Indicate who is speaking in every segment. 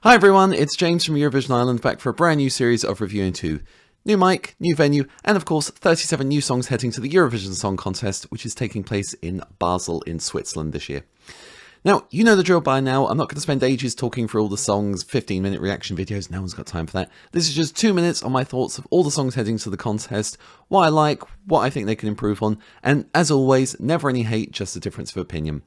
Speaker 1: Hi everyone, it's James from Eurovision Ireland back for a brand new series of reviewing two. New mic, new venue, and of course 37 new songs heading to the Eurovision Song Contest, which is taking place in Basel in Switzerland this year. Now, you know the drill by now. I'm not going to spend ages talking through all the songs, 15-minute reaction videos, no one's got time for that. This is just 2 minutes on my thoughts of all the songs heading to the contest, what I like, what I think they can improve on, and as always, never any hate, just a difference of opinion.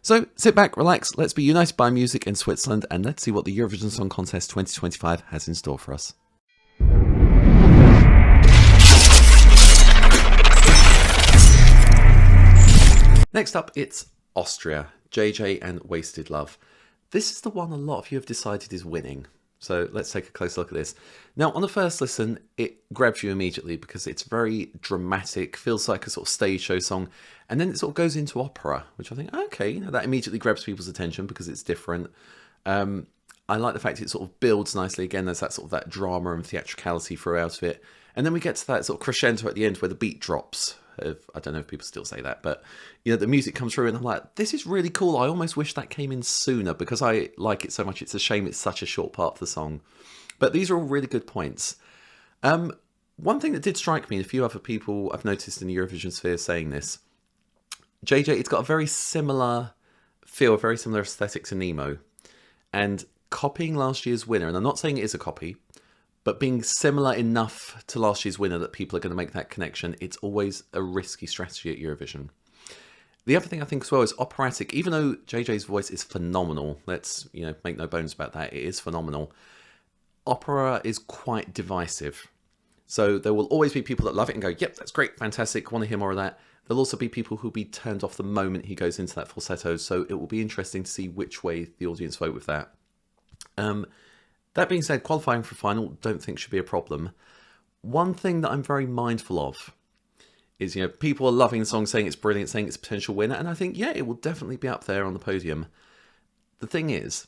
Speaker 1: So sit back, relax, let's be united by music in Switzerland, and let's see what the Eurovision Song Contest 2025 has in store for us. Next up, it's Austria, JJ and Wasted Love. This is the one a lot of you have decided is winning. So let's take a close look at this. Now, on the first listen, it grabs you immediately because it's very dramatic, feels like a sort of stage show song, and then it sort of goes into opera, which I think, okay, that immediately grabs people's attention because it's different. I like the fact it sort of builds nicely. Again, there's that sort of that drama and theatricality throughout of it. And then we get to that sort of crescendo at the end where the beat drops. I don't know if people still say that, but you know, the music comes through and I'm like, this is really cool. I almost wish that came in sooner because I like it so much. It's a shame it's such a short part of the song. But these are all really good points. One thing that did strike me, and a few other people I've noticed in the Eurovision sphere saying this, JJ, it's got a very similar feel, a very similar aesthetic to Nemo. And copying last year's winner, and I'm not saying it is a copy, but being similar enough to last year's winner that people are going to make that connection, it's always a risky strategy at Eurovision. The other thing I think as well is operatic. Even though JJ's voice is phenomenal, let's make no bones about that, it is phenomenal. Opera is quite divisive. So there will always be people that love it and go, yep, that's great, fantastic, want to hear more of that. There'll also be people who'll be turned off the moment he goes into that falsetto, so it will be interesting to see which way the audience vote with that. That being said, qualifying for final, don't think should be a problem. One thing that I'm very mindful of is, people are loving the song, saying it's brilliant, saying it's a potential winner, and I think, yeah, it will definitely be up there on the podium. The thing is,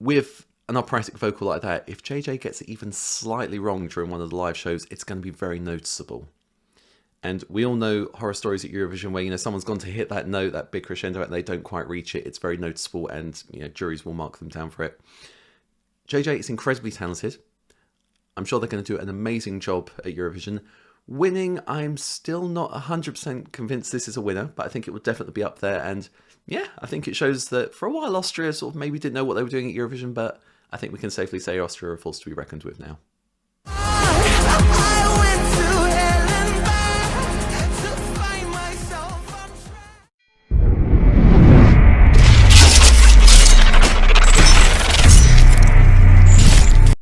Speaker 1: with an operatic vocal like that, if JJ gets it even slightly wrong during one of the live shows, it's going to be very noticeable. And we all know horror stories at Eurovision where, someone's gone to hit that note, that big crescendo, and they don't quite reach it. It's very noticeable, and, juries will mark them down for it. JJ is incredibly talented. I'm sure they're going to do an amazing job at Eurovision. Winning, I'm still not 100% convinced this is a winner, but I think it will definitely be up there. And yeah, I think it shows that for a while Austria sort of maybe didn't know what they were doing at Eurovision, but I think we can safely say Austria are a force to be reckoned with now.